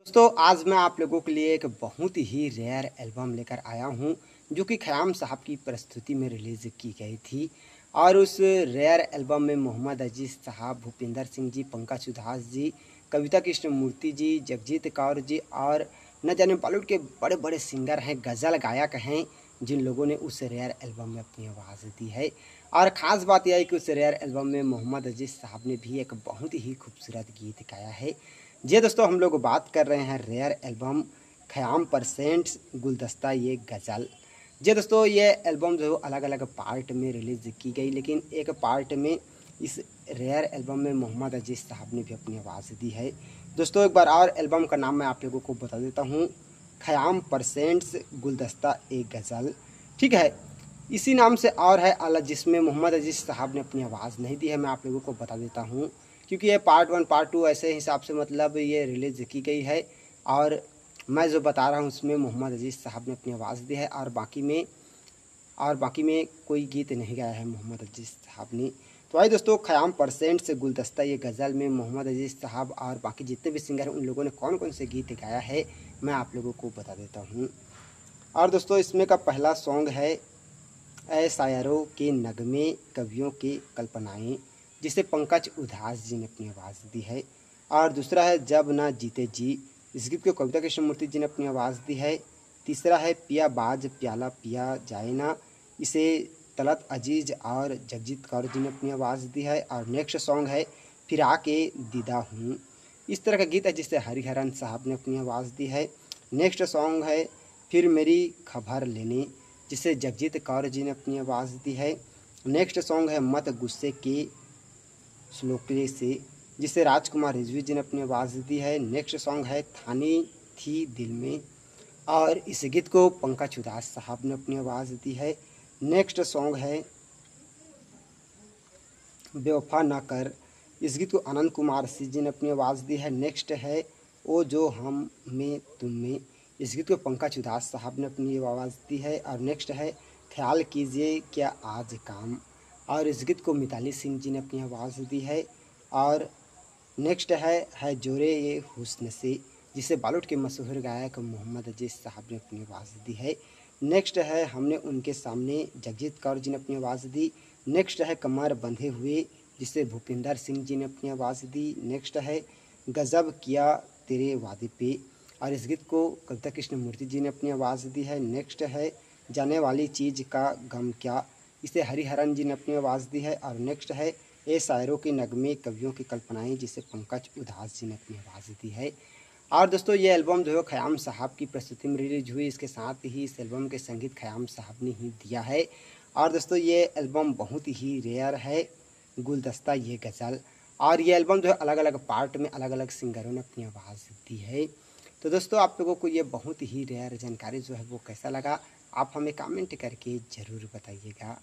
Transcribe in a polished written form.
दोस्तों आज मैं आप लोगों के लिए एक बहुत ही रेयर एल्बम लेकर आया हूं जो कि ख़याम साहब की प्रस्तुति में रिलीज़ की गई थी। और उस रेयर एल्बम में मोहम्मद अजीज़ साहब, भूपिंदर सिंह जी, पंकज उधास जी, कविता कृष्णमूर्ति जी, जगजीत कौर जी और न जाने बॉलीवुड के बड़े बड़े सिंगर हैं, गज़ल गायक हैं, जिन लोगों ने उस रेयर एल्बम में अपनी आवाज़ दी है। और ख़ास बात यह है कि उस रेयर एल्बम में मोहम्मद अजीज़ साहब ने भी एक बहुत ही खूबसूरत गीत गाया है। जी दोस्तों, हम लोग बात कर रहे हैं रेयर एल्बम ख़याम परसेंट्स गुलदस्ता ये गज़ल। जी दोस्तों, ये एल्बम जो अलग अलग पार्ट में रिलीज़ की गई, लेकिन एक पार्ट में इस रेयर एल्बम में मोहम्मद अजीज़ साहब ने भी अपनी आवाज़ दी है। दोस्तों एक बार और एल्बम का नाम मैं आप लोगों को बता देता हूँ, ख़याम परसेंट्स गुलदस्ता एक गज़ल। ठीक है, इसी नाम से और है अलग जिसमें मोहम्मद अजीज़ साहब ने अपनी आवाज़ नहीं दी है। मैं आप लोगों को बता देता हूँ क्योंकि ये पार्ट 1 पार्ट 2 ऐसे हिसाब से मतलब ये रिलीज़ की गई है। और मैं जो बता रहा हूँ उसमें मोहम्मद अजीज़ साहब ने अपनी आवाज़ दी है और बाकी में कोई गीत नहीं गाया है मोहम्मद अजीज़ साहब ने। तो आइए दोस्तों, ख़याम परसेंट से गुलदस्ता ये गज़ल में मोहम्मद अजीज़ साहब और बाकी जितने भी सिंगर हैं उन लोगों ने कौन कौन से गीत गाया है मैं आप लोगों को बता देता हूँ। और दोस्तों इसमें का पहला सॉन्ग है ऐ शायरों के नगमे कवियों की कल्पनाएँ, जिसे पंकज उधास जी ने अपनी आवाज़ दी है। और दूसरा है जब ना जीते जी, इस गीत को कविता कृष्णमूर्ति जी ने अपनी आवाज़ दी है। तीसरा है पिया बाज प्याला पिया जाए ना, इसे तलत अजीज़ और जगजीत कौर जी ने अपनी आवाज़ दी है। और नेक्स्ट सॉन्ग है फिर आके दीदा हूँ, इस तरह का गीत है जिसे हरिहरन साहब ने अपनी आवाज़ दी है। नेक्स्ट सॉन्ग है फिर मेरी खबर लेने, जिसे जगजीत कौर जी ने अपनी आवाज़ दी है। नेक्स्ट सॉन्ग है मत गुस्से के श्लोकले से, जिसे राजकुमार रिजवी जी ने अपनी आवाज़ दी है। नेक्स्ट सॉन्ग है थानी थी दिल में, और इस गीत को पंकज उधास साहब ने अपनी आवाज़ दी है। नेक्स्ट सॉन्ग है बेवफा ना कर, इस गीत को अनंत कुमार सिंह जी ने अपनी आवाज़ दी है। नेक्स्ट है ओ जो हम में तुम में, इस गीत को पंकज उधास साहब ने अपनी आवाज़ दी है। और नेक्स्ट है ख्याल कीजिए क्या आज काम, और इस गीत को मिताली सिंह जी ने अपनी आवाज़ दी है। और नेक्स्ट है जोरे ये हुस्न से, जिसे बॉलीवुड के मशहूर गायक मोहम्मद अजीज़ साहब ने अपनी आवाज़ दी है। नेक्स्ट है हमने उनके सामने, जगजीत कौर जी ने अपनी आवाज़ दी। नेक्स्ट है कमर बंधे हुए, जिसे भूपिंदर सिंह जी ने अपनी आवाज़ दी। नेक्स्ट है गज़ब किया तेरे वादे पे, और इस गीत को कविता कृष्णमूर्ति जी ने अपनी आवाज़ दी है। नेक्स्ट है जाने वाली चीज़ का गम क्या, इसे हरिहरन जी ने अपनी आवाज़ दी है। और नेक्स्ट है ए शायरों के नगमे कवियों की कल्पनाएं, जिसे पंकज उधास जी ने अपनी आवाज़ दी है। और दोस्तों ये एल्बम जो है ख़याम साहब की प्रस्तुति में रिलीज हुई, इसके साथ ही इस एल्बम के संगीत ख़याम साहब ने ही दिया है। और दोस्तों ये एल्बम बहुत ही रेयर है, गुलदस्ता ये गज़ल। और ये एल्बम जो है अलग अलग पार्ट में अलग अलग सिंगरों ने अपनी आवाज़ दी है। तो दोस्तों आप लोगों को ये बहुत ही रेयर जानकारी जो है वो कैसा लगा, आप हमें कमेंट करके ज़रूर बताइएगा।